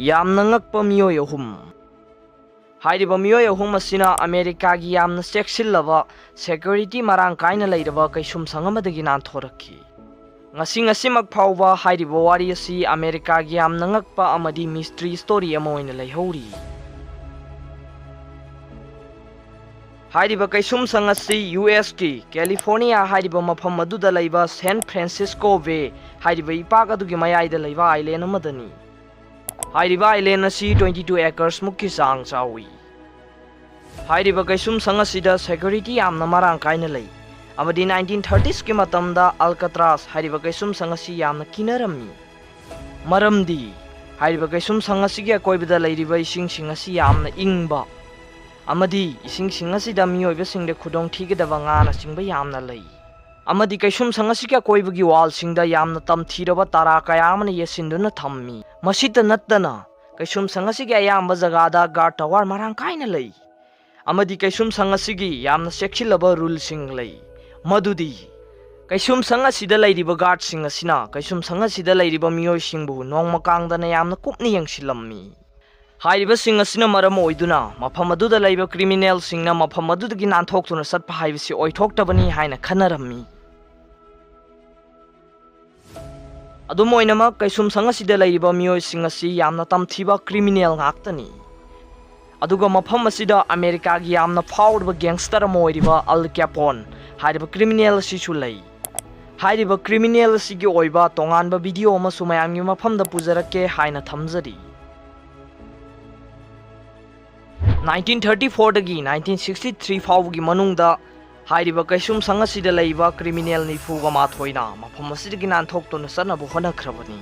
ꯌꯥꯝꯅ ꯉꯛꯄ ꯃꯤꯑꯣꯏ ꯑꯍꯨꯝ ꯍꯥꯏꯔꯤꯕ ꯃꯤꯑꯣꯏ ꯑꯍꯨꯝ ꯑꯁꯤꯅ ꯑꯃꯦꯔꯤꯀꯥꯒꯤ ꯌꯥꯝꯅ ꯆꯦꯛꯁꯤꯜꯂꯕ ꯁꯦꯀ꯭ꯌꯨꯔꯤꯇꯤ ꯃꯔꯥꯡ ꯀꯥꯏꯅ ꯂꯩꯔꯕ ꯀꯩꯁꯨꯝꯁꯪ ꯑꯃꯗꯒꯤ ꯅꯥꯟꯊꯣꯔꯛꯈꯤ ꯉꯁꯤꯃꯛ ꯐꯥꯎꯕ ꯍꯥꯏꯔꯤꯕ ꯋꯥꯔꯤ ꯑꯁꯤ ꯑꯃꯦꯔꯤꯀꯥꯒꯤ ꯌꯥꯝꯅ ꯉꯛꯄ ꯑꯃꯗꯤ ꯃꯤꯁꯇ꯭ꯔꯤ ꯁ꯭ꯇꯣꯔꯤ ꯑꯃ ꯑꯣꯏꯅ ꯂꯩꯍꯧꯔꯤ ꯍꯥꯏꯔꯤꯕ ꯀꯩꯁꯨꯝꯁꯪ ꯑꯁꯤ ꯌꯨꯑꯦꯁꯀꯤ ꯀꯦꯂꯤꯐꯣꯔꯅꯤꯌꯥ ꯍꯥꯏꯔꯤꯕ ꯃꯐꯝ ꯑꯗꯨꯗ ꯂꯩꯕ ꯁꯦꯟ ꯐ꯭ꯔꯥꯟꯁꯤꯁꯀꯣ ꯕꯦ ꯍꯥꯏꯔꯤꯕ ꯏꯄꯥꯛ ꯑꯗꯨꯒꯤ ꯃꯌꯥꯏꯗ ꯂꯩꯕ ꯑꯥꯏꯂꯦꯟ ꯑꯃꯗꯅꯤ ꯍꯥꯏꯔꯤꯕ ꯑꯥꯏꯂꯦꯟ ꯑꯁꯤ 22 ꯑꯦꯀꯔꯁ ꯃꯨꯛꯀꯤ ꯆꯥꯡ ꯆꯥꯎꯏ ꯍꯥꯏꯔꯤꯕ ꯀꯩꯁꯨꯝꯁꯪ ꯑꯁꯤꯗ ꯁꯦꯀ꯭ꯌꯨꯔꯤꯇꯤ ꯌꯥꯝꯅ ꯃꯔꯥꯡ ꯀꯥꯏꯅ ꯂꯩ ꯑꯃꯗꯤ 1930ꯁꯀꯤ ꯃꯇꯝꯗ ꯑꯜꯀꯇ꯭ꯔꯥꯁ ꯍꯥꯏꯔꯤꯕ ꯀꯩꯁꯨꯝꯁꯪ ꯑꯁꯤ ꯌꯥꯝꯅ ꯀꯤꯅꯔꯝꯃꯤ ꯃꯔꯝꯗꯤ ꯍꯥꯏꯔꯤꯕ ꯀꯩꯁꯨꯝꯁꯪ ꯑꯁꯤꯒꯤ ꯑꯀꯣꯏꯕꯗ ꯂꯩꯔꯤꯕ ꯏꯁꯤꯡꯁꯤꯡ ꯑꯁꯤ ꯌꯥꯝꯅ ꯏꯪꯕ ꯑꯃꯗꯤ ꯏꯁꯤꯡꯁꯤꯡ ꯑꯁꯤꯗ ꯃꯤꯑꯣꯏꯕꯁꯤꯡꯗ ꯈꯨꯗꯣꯡꯊꯤꯒꯗꯕ ꯉꯥꯅꯆꯤꯡꯕ ꯌꯥꯝꯅ ꯂꯩ ꯑꯃꯗꯤ ꯀꯩꯁꯨꯝꯁꯪ ꯑꯁꯤꯒꯤ ꯑꯀꯣꯏꯕꯒꯤ ꯋꯥꯜꯁꯤꯡꯗ ꯌꯥꯝꯅ ꯇꯝꯊꯤꯔꯕ ꯇꯔꯥ ꯀꯌꯥ ꯑꯃꯅ ꯌꯦꯠꯁꯤꯟꯗꯨꯅ ꯊꯝꯃꯤ ꯃꯁꯤꯇ ꯅꯠꯇꯅ ꯀꯩꯁꯨꯝꯁꯪ ꯑꯁꯤꯒꯤ ꯑꯌꯥꯝꯕ ꯖꯒꯥꯗ ꯒꯥꯔꯗ ꯇꯋꯥꯔ ꯃꯔꯥꯡ ꯀꯥꯏꯅ ꯂꯩ ꯑꯃꯗꯤ ꯀꯩꯁꯨꯝꯁꯪ ꯑꯁꯤꯒꯤ ꯌꯥꯝꯅ ꯆꯦꯛꯁꯤꯜꯂꯕ ꯔꯨꯜꯁꯤꯡ ꯂꯩ ꯃꯗꯨꯗꯤ ꯀꯩꯁꯨꯝꯁꯪ ꯑꯁꯤꯗ ꯂꯩꯔꯤꯕ ꯒꯥꯔꯗꯁꯤꯡ ꯑꯁꯤꯅ ꯀꯩꯁꯨꯝꯁꯪ ꯑꯁꯤꯗ ꯂꯩꯔꯤꯕ ꯃꯤꯑꯣꯏꯁꯤꯡꯕꯨ ꯅꯣꯡꯃ ꯀꯥꯡꯗꯅ ꯌꯥꯝꯅ ꯀꯨꯞꯅ ꯌꯦꯡꯁꯤꯜꯂꯝꯃꯤ ꯍꯥꯏꯔꯤꯕꯁꯤꯡ ꯑꯁꯤꯅ ꯃꯔꯝ ꯑꯣꯏꯗꯨꯅ ꯃꯐꯝ ꯑꯗꯨꯗ ꯂꯩꯕ ꯀ꯭ꯔꯤꯃꯤꯅꯦꯜꯁꯤꯡꯅ ꯃꯐꯝ ꯑꯗꯨꯗꯒꯤ ꯅꯥꯟꯊꯣꯛꯇꯨꯅ ꯆꯠꯄ ꯍꯥꯏꯕꯁꯤ ꯑꯣꯏꯊꯣꯛꯇꯕꯅꯤ ꯍꯥꯏꯅ ꯈꯟꯅꯔꯝꯃꯤ ꯑꯗꯨꯝ ꯑꯣꯏꯅꯃꯛ ꯀꯩꯁꯨꯝꯁꯪ ꯑꯁꯤꯗ ꯂꯩꯔꯤꯕ ꯃꯤꯑꯣꯏꯁꯤꯡ ꯑꯁꯤ ꯌꯥꯝꯅ ꯇꯝꯊꯤꯕ ꯀ꯭ꯔꯤꯃꯤꯅꯦꯜ ꯉꯥꯛꯇꯅꯤ ꯑꯗꯨꯒ ꯃꯐꯝ ꯑꯁꯤꯗ ꯑꯃꯦꯔꯤꯀꯥꯒꯤ ꯌꯥꯝꯅ ꯐꯥꯎꯔꯕ ꯒꯦꯡꯁꯇꯔ ꯑꯃ ꯑꯣꯏꯔꯤꯕ ꯑꯜ ꯀꯦꯄꯣꯟ ꯍꯥꯏꯔꯤꯕ ꯀ꯭ꯔꯤꯃꯤꯅꯦꯜ ꯑꯁꯤꯁꯨ ꯂꯩ ꯍꯥꯏꯔꯤꯕ ꯀ꯭ꯔꯤꯃꯤꯅꯦꯜ ꯑꯁꯤꯒꯤ ꯑꯣꯏꯕ ꯇꯣꯉꯥꯟꯕ ꯚꯤꯗꯤꯑꯣ ꯑꯃꯁꯨ ꯃꯌꯥꯝꯒꯤ ꯃꯐꯝꯗ ꯄꯨꯖꯔꯛꯀꯦ ꯍꯥꯏꯅ ꯊꯝꯖꯔꯤ 1934 ꯗꯒꯤ 1963 ꯐꯥꯎꯕꯒꯤ ꯃꯅꯨꯡꯗ ꯍꯥꯏꯔꯤꯕ ꯀꯩꯁꯨꯝꯁꯪ ꯑꯁꯤꯗ ꯂꯩꯕ ꯀ꯭ꯔꯤꯃꯤꯅꯦꯜ 42ꯅ ꯃꯐꯝ ꯑꯁꯤꯗꯒꯤ ꯅꯥꯟꯊꯣꯛꯇꯨꯅ ꯆꯠꯅꯕ ꯍꯣꯠꯅꯈ꯭ꯔꯕꯅꯤ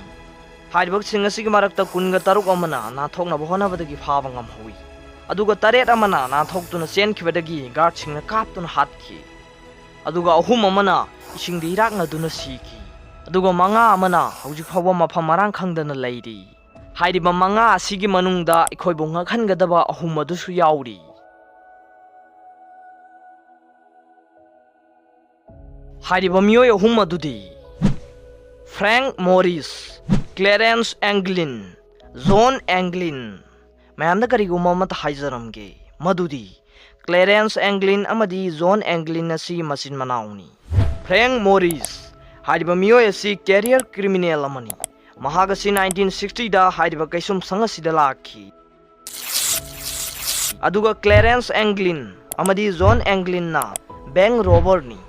ꯍꯥꯏꯔꯤꯕꯁꯤꯡ ꯑꯁꯤꯒꯤ ꯃꯔꯛꯇ 13 ꯑꯃꯅ ꯅꯥꯟꯊꯣꯛꯅꯕ ꯍꯣꯠꯅꯕꯗꯒꯤ ꯐꯥꯕ ꯉꯝꯍꯧꯏ ꯑꯗꯨꯒ 8 ꯑꯃꯅ ꯅꯥꯟꯊꯣꯛꯇꯨꯅ ꯆꯦꯟꯈꯤꯕꯗꯒꯤ ꯒꯥꯔꯗꯁꯤꯡꯅ ꯀꯥꯞꯇꯨꯅ ꯍꯥꯠꯈꯤ ꯑꯗꯨꯒ 3 ꯑꯃꯅ ꯏꯁꯤꯡꯗ ꯏꯔꯥꯛꯅꯗꯨꯅ ꯁꯤꯈꯤ ꯑꯗꯨꯒ 9 ꯑꯃꯅ ꯍꯧꯖꯤꯛ ꯐꯥꯎꯕ ꯃꯐꯝ ꯃꯔꯥꯡ ꯈꯪꯗꯅ ꯂꯩꯔꯤ ꯍꯥꯏꯔꯤꯕ 9 ꯑꯁꯤꯒꯤ ꯃꯅꯨꯡꯗ ꯑꯩꯈꯣꯏꯕꯨ ꯉꯛꯍꯟꯒꯗꯕ 3 ꯑꯗꯨꯁꯨ ꯌꯥꯎꯔꯤ ꯍꯥꯏꯔꯤꯕ ꯃꯤꯑꯣꯏ 3 ꯑꯗꯨꯗꯤ ꯐ꯭ꯔꯦꯡꯛ ꯃꯣꯔꯤꯁ ꯀ꯭ꯂꯦꯔꯦꯟꯁ ꯑꯦꯡꯒ꯭ꯂꯤꯟ ꯖꯣꯟ ꯑꯦꯡꯒ꯭ꯂꯤꯟ ꯃꯌꯥꯝꯗ ꯀꯔꯤꯒꯨꯝꯕ ꯑꯃꯠꯇ ꯍꯥꯏꯖꯔꯝꯒꯦ ꯃꯗꯨꯗꯤ ꯀ꯭ꯂꯦꯔꯦꯟꯁ ꯑꯦꯡꯒ꯭ꯂꯤꯟ ꯑꯃꯗꯤ ꯖꯣꯟ ꯑꯦꯡꯒ꯭ꯂꯤꯟ ꯑꯁꯤ ꯃꯆꯤꯟ ꯃꯅꯥꯎꯅꯤ ꯐ꯭ꯔꯦꯡꯛ ꯃꯣꯔꯤꯁ ꯍꯥꯏꯔꯤꯕ ꯃꯤꯑꯣꯏ ꯑꯁꯤ ꯀꯦꯔꯤꯌꯔ ꯀ꯭ꯔꯤꯃꯤꯅꯦꯜ ꯑꯃꯅꯤ ꯃꯍꯥꯛ ꯑꯁꯤ 1960ꯗ ꯍꯥꯏꯔꯤꯕ ꯀꯩꯁꯨꯝꯁꯪ ꯑꯁꯤꯗ ꯂꯥꯛꯈꯤ ꯑꯗꯨꯒ ꯀ꯭ꯂꯦꯔꯦꯟꯁ ꯑꯦꯡꯒ꯭ꯂꯤꯟ ꯑꯃꯗꯤ ꯖꯣꯟ ꯑꯦꯡꯒ꯭ꯂꯤꯟꯅ ꯕꯦꯡꯛ ꯔꯣꯕꯔꯅꯤ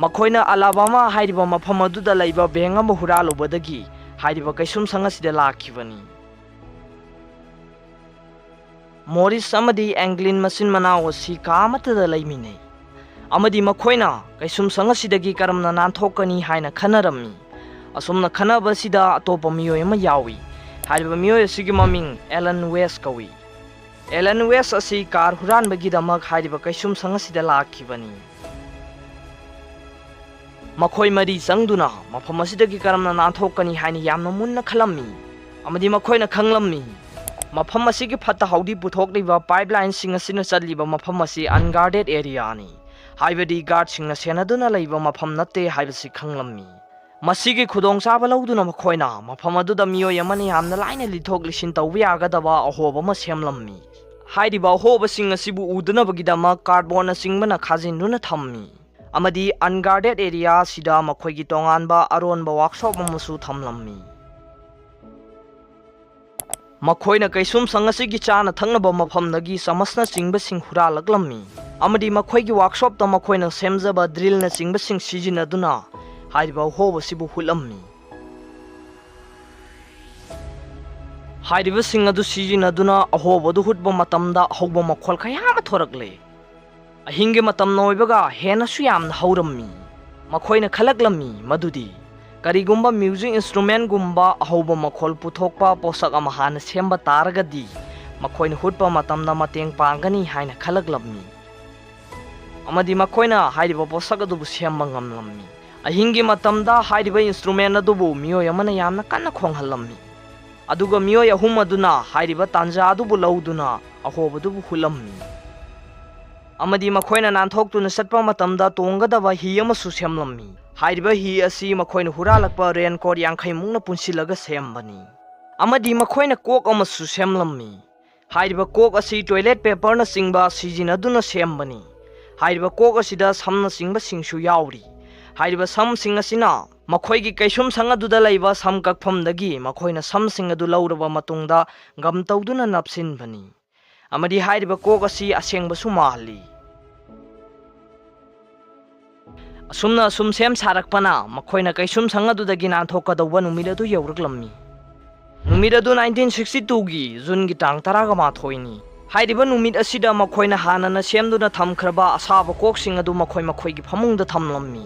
ꯃꯈꯣꯏꯅ ꯑꯂꯥꯕꯥꯃꯥ ꯍꯥꯏꯔꯤꯕ ꯃꯐꯝ ꯑꯗꯨꯗ ꯂꯩꯕ ꯕꯦꯡꯛ ꯑꯃ ꯍꯨꯔꯥꯜꯂꯨꯕꯗꯒꯤ ꯍꯥꯏꯔꯤꯕ ꯀꯩꯁꯨꯝꯁꯪ ꯑꯁꯤꯗ ꯂꯥꯛꯈꯤꯕꯅꯤ ꯃꯣꯔꯤꯁ ꯑꯃꯗꯤ ꯑꯦꯡꯒ꯭ꯂꯤꯟ ꯃꯆꯤन ꯃꯅꯥꯎ ꯑꯁꯤ ꯀꯥ ꯑꯃꯠꯇꯗ ꯂꯩꯃꯤꯟꯅꯩ ꯑꯃꯗꯤ ꯃꯈꯣꯏꯅ ꯀꯩꯁꯨꯝꯁꯪ ꯑꯁꯤꯗꯒꯤ ꯀꯔꯝꯅ ꯅꯥꯟꯊꯣꯛꯀꯅꯤ ꯍꯥꯏꯅ ꯈꯟꯅꯔꯝꯃꯤ ꯑꯁꯨꯝꯅ ꯈꯟꯅꯕꯁꯤꯗ ꯑꯇꯣꯞꯄ ꯃꯤꯑꯣꯏ ꯑꯃ ꯌꯥꯎꯏ ꯍꯥꯏꯔꯤꯕ ꯃꯤꯑꯣꯏ ꯑꯁꯤꯒꯤ ꯃꯃꯤꯡ ꯑꯦꯂꯟ ꯋꯦꯁ ꯀꯧꯏ ꯑꯦꯂꯟ ꯋꯦꯁ ꯑꯁꯤ ꯀꯥꯔ ꯍꯨꯔꯥꯟꯕꯒꯤꯗꯃꯛ ꯍꯥꯏꯔꯤꯕ ꯀꯩꯁꯨꯝꯁꯪ ꯑꯁꯤꯗ ꯂꯥꯛꯈꯤꯕꯅꯤ ꯃꯈꯣꯏ ꯃꯔꯤ ꯆꯪꯗꯨꯅ ꯃꯐꯝ ꯑꯁꯤꯗꯒꯤ ꯀꯔꯝꯅ ꯅꯥꯟꯊꯣꯛꯀꯅꯤ ꯍꯥꯏꯅ ꯌꯥꯝꯅ ꯃꯨꯟꯅ ꯈꯜꯂꯝꯃꯤ ꯑꯃꯗꯤ ꯃꯈꯣꯏꯅ ꯈꯪꯂꯝꯃꯤ ꯃꯐꯝ ꯑꯁꯤꯒꯤ ꯐꯠꯇ ꯍꯥꯎꯗꯤ ꯄꯨꯊꯣꯛꯂꯤꯕ ꯄꯥꯏꯞꯂꯥꯏꯟꯁꯤꯡ ꯑꯁꯤꯅ ꯆꯠꯂꯤꯕ ꯃꯐꯝ ꯑꯁꯤ ꯑꯟꯒꯥꯔꯗꯦꯗ ꯑꯦꯔꯤꯌꯥꯅꯤ ꯍꯥꯏꯕꯗꯤ ꯒꯥꯔꯗꯁꯤꯡꯅ ꯁꯦꯟꯅꯗꯨꯅ ꯂꯩꯕ ꯃꯐꯝ ꯅꯠꯇꯦ ꯍꯥꯏꯕꯁꯤ ꯈꯪꯂꯝꯃꯤ ꯃꯁꯤꯒꯤ ꯈꯨꯗꯣꯡꯆꯥꯕ ꯂꯧꯗꯨꯅ ꯃꯈꯣꯏꯅ ꯃꯐꯝ ꯑꯗꯨꯗ ꯃꯤꯑꯣꯏ ꯑꯃꯅ ꯌꯥꯝꯅ ꯂꯥꯏꯅ ꯂꯤꯊꯣꯛ ꯂꯤꯁꯤꯟ ꯇꯧꯕ ꯌꯥꯒꯗꯕ ꯑꯍꯣꯕ ꯑꯃ ꯁꯦꯝꯂꯝꯃꯤ ꯍꯥꯏꯔꯤꯕ ꯑꯍꯣꯕꯁꯤꯡ ꯑꯁꯤꯕꯨ ꯎꯗꯅꯕꯒꯤꯗꯃꯛ ꯀꯥꯔꯗꯕꯣꯔꯗꯅꯆꯤꯡꯕꯅ ꯈꯥꯖꯤꯟꯗꯨꯅ ꯊꯝꯃꯤ ꯑꯃꯗꯤ ꯑꯟꯒꯥꯔꯗꯦꯗ ꯑꯦꯔꯤꯌꯥ ꯑꯁꯤꯗ ꯃꯈꯣꯏꯒꯤ ꯇꯣꯉꯥꯟꯕ ꯑꯔꯣꯟꯕ ꯋꯥꯔꯛꯁꯣꯞ ꯑꯃꯁꯨ ꯊꯝꯂꯝꯃꯤ ꯃꯈꯣꯏꯅ ꯀꯩꯁꯨꯝꯁꯪ ꯑꯁꯤꯒꯤ ꯆꯥꯅ ꯊꯛꯅꯕ ꯃꯐꯝꯗꯒꯤ ꯆꯃꯁꯅꯆꯤꯡꯕꯁꯤꯡ ꯍꯨꯔꯥꯜꯂꯛꯂꯝꯃꯤ ꯑꯃꯗꯤ ꯃꯈꯣꯏꯒꯤ ꯋꯥꯔꯛꯁꯣꯞꯇ ꯃꯈꯣꯏꯅ ꯁꯦꯝꯖꯕ ꯗ꯭ꯔꯤꯜꯅꯆꯤꯡꯕꯁꯤꯡ ꯁꯤꯖꯤꯟꯅꯗꯨꯅ ꯍꯥꯏꯔꯤꯕ ꯑꯍꯣꯕꯁꯤꯕꯨ ꯍꯨꯠꯂꯝꯃꯤ ꯍꯥꯏꯔꯤꯕꯁꯤꯡ ꯑꯗꯨ ꯁꯤꯖꯤꯟꯅꯗꯨꯅ ꯑꯍꯣꯕꯗꯨ ꯍꯨꯠꯄ ꯃꯇꯝꯗ ꯍꯧꯕ ꯃꯈꯣꯜ ꯀꯌꯥ ꯑꯃ ꯊꯣꯔꯛꯂꯦ ꯑꯍꯤꯡꯒꯤ ꯃꯇꯝꯅ ꯑꯣꯏꯕꯒ ꯍꯦꯟꯅꯁꯨ ꯌꯥꯝꯅ ꯍꯧꯔꯝꯃꯤ ꯃꯈꯣꯏꯅ ꯈꯜꯂꯛꯂꯝꯃꯤ ꯃꯗꯨꯗꯤ ꯀꯔꯤꯒꯨꯝꯕ ꯃ꯭ꯌꯨꯖꯤꯛ ꯏꯟꯁꯇ꯭ꯔꯨꯃꯦꯟꯠꯒꯨꯝꯕ ꯑꯍꯧꯕ ꯃꯈꯣꯜ ꯄꯨꯊꯣꯛꯄ ꯄꯣꯠꯁꯛ ꯑꯃ ꯍꯥꯟꯅ ꯁꯦꯝꯕ ꯇꯥꯔꯒꯗꯤ ꯃꯈꯣꯏꯅ ꯍꯨꯠꯄ ꯃꯇꯝꯗ ꯃꯇꯦꯡ ꯄꯥꯡꯒꯅꯤ ꯍꯥꯏꯅ ꯈꯜꯂꯛꯂꯝꯃꯤ ꯑꯃꯗꯤ ꯃꯈꯣꯏꯅ ꯍꯥꯏꯔꯤꯕ ꯄꯣꯠꯁꯛ ꯑꯗꯨꯕꯨ ꯁꯦꯝꯕ ꯉꯝꯂꯝꯃꯤ ꯑꯍꯤꯡꯒꯤ ꯃꯇꯝꯗ ꯍꯥꯏꯔꯤꯕ ꯏꯟꯁꯇ꯭ꯔꯨꯃꯦꯟꯠ ꯑꯗꯨꯕꯨ ꯃꯤꯑꯣꯏ ꯑꯃꯅ ꯌꯥꯝꯅ ꯀꯟꯅ ꯈꯣꯡꯍꯜꯂꯝꯃꯤ ꯑꯗꯨꯒ ꯃꯤꯑꯣꯏ 3 ꯑꯗꯨꯅ ꯍꯥꯏꯔꯤꯕ ꯇꯥꯟꯖꯥ ꯑꯗꯨꯕꯨ ꯂꯧꯗꯨꯅ ꯑꯍꯣꯕꯗꯨꯕꯨ ꯍꯨꯠꯂꯝꯃꯤ ꯑꯃꯗꯤ ꯃꯈꯣꯏꯅ ꯅꯥꯟꯊꯣꯛꯇꯨꯅ ꯆꯠꯄ ꯃꯇꯝꯗ ꯇꯣꯡꯒꯗꯕ ꯍꯤ ꯑꯃꯁꯨ ꯁꯦꯝꯂꯝꯃꯤ ꯍꯥꯏꯔꯤꯕ ꯍꯤ ꯑꯁꯤ ꯃꯈꯣꯏꯅ ꯍꯨꯔꯥꯜꯂꯛꯄ ꯔꯦꯟꯀꯣꯠ 50 ꯃꯨꯛꯅ ꯄꯨꯟꯁꯤꯜꯂꯒ ꯁꯦꯝꯕꯅꯤ amadi makhoi na kok amasu semlammi hairiba kok asi toilet paper na singba sijinaduna sembani hairiba kok asida samna singba singsu yauri hairiba sam singasina makhoi gi kaisum sangaduda laiba sam kakphamdagi makhoi na sam singadu lauraba matungda gam tawduna napsinbani amadi hairiba kok asi asengba su mahali asumna asum sem sarakpana makhoi na kaisum sangadudagi nanthokadawba numidadu yawraklammi numit adu 1962 gi June gi tang 13 ni hairiba numit asida makhoi na hanana semduna thamkhraba asaba koksing adu makhoi makhoi gi phamungda thamlammi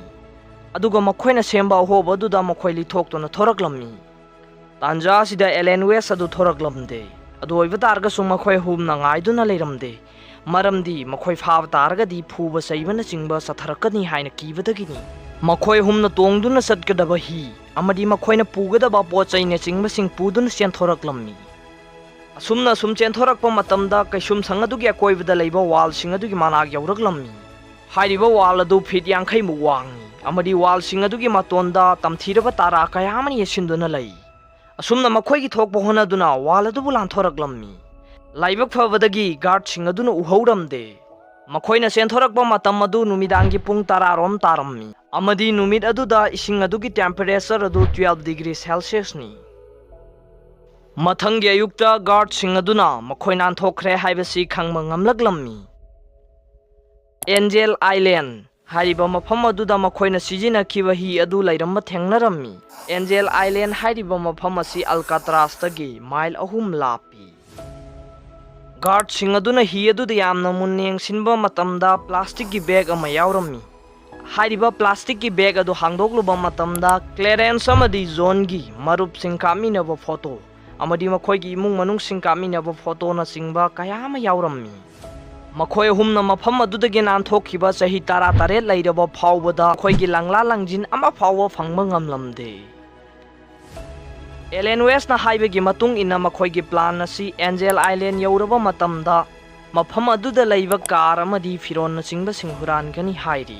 aduga makhoi na semba hoba duda makhoi li thoktuna thoraklammi tanja sida Ellen West adu thoraklamde adu oiba targa sung makhoi humna ngaiduna leiramde maramdi makhoi phab targa di phuba saibana chingba satharakani haina kibadagini makhoi humna tongduna satkadaba hi amadi makhoi na pugadaba pochaina chingba sing puduna chenthorакlammi asumna sum chenthorакpa matamda kaisum sangadugi akoibada leiba wall singadugi manag yauraklammi hairiba wall adu feet 50 mu wangi amadi wall singadugi matonda tamthiraba tara kayamani yesinduna lei asumna makhoi gi thokpa honaduna wall adu bulan thoraklammi laibak phabadagi guard singaduna uhauramde makhoi na chenthorакpa matam adu numidangi pung 10 rom tarammi amadi numit aduda ising adugi temperature adu 12 degree Celsius ni mathanggi ayukta guard sing aduna makhoi nan thokre haibasi khangma ngamlaklammi Angel Island hariba mafam aduda makhoi na sijina khiba hi adu lairamma thengnarammi Angel Island hariba mafam asi Alcatraz tagi mile 3 lapi guard sing aduna hi aduda yamna munneng sinba matamda plastic gi bag ama yaurammi hairiba plastic ki bag adu hangdokluba matamda clearance amadi zone gi marup sing kaminaba photo amadi makhoi gi imung manung sing kaminaba photo na singba kayama yaurammi makhoi humna mafam adudagi nan thokhiba chahi tara tare lairaba phawbada khoi gi langla langjin ama phawwa phangma ngamlamde Ellen West na haibe gi matung ina makhoi gi plan asi Angel Island yauraba matamda mafam aduda laiba car amadi firon na singba singhuran gani hairi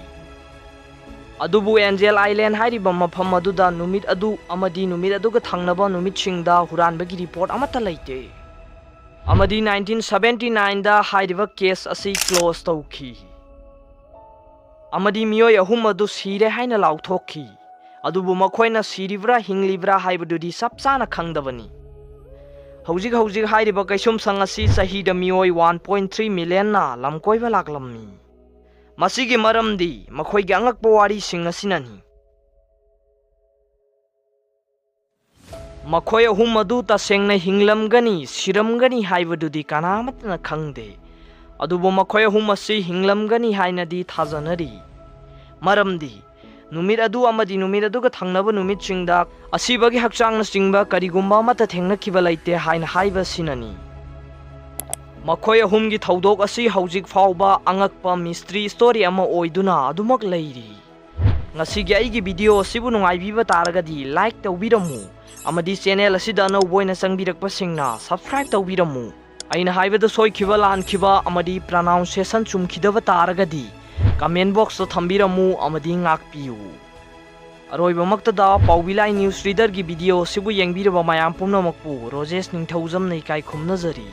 adubu Angel Island hairiba mafam aduda numit adu amadi numit aduga thangnaba numit singda huranbagi report amata laite amadi 1979 da hairiba case asi close tawki amadi miyoi ahum adu sire haina lauthokhi adubu makhoina siribra hinglibra haibadudi sapchana khangdabani hojik hairiba kaisum sangasi sahida miyoi 1.3 million na lamkoiba laklammi masigi maramdi makhoi gi angakpa wari sing asinani makhoi ahum adu tasengna hinglamgani siramgani haibadudi kanamatna khangde adubu makhoi ahum asi hinglamgani hainadi thajanari maramdi numit adu amadi numit aduga thangnaba numit singda asibagi hakchangna singba karigumba mata thengna kiba laite haina haiba sinani makhoi ahumgi thaudok asi hojik fauba angakpa mystery story ama oiduna adumak leiri ngasigi aigi video asibu nungaibiba taragadi like tawbiramu amadi channel asida no boina sangbirakpa singna subscribe tawbiramu aina haibada soikiba lankhiba amadi pronunciation chumkhidaba taragadi comment box to thambiramu amadi ngakpiu aroiba maktada Paobilai news reader gi video sibu yengbiraba mayam pumnamakpu Rojesh Ningthoujam nei kai khumnajari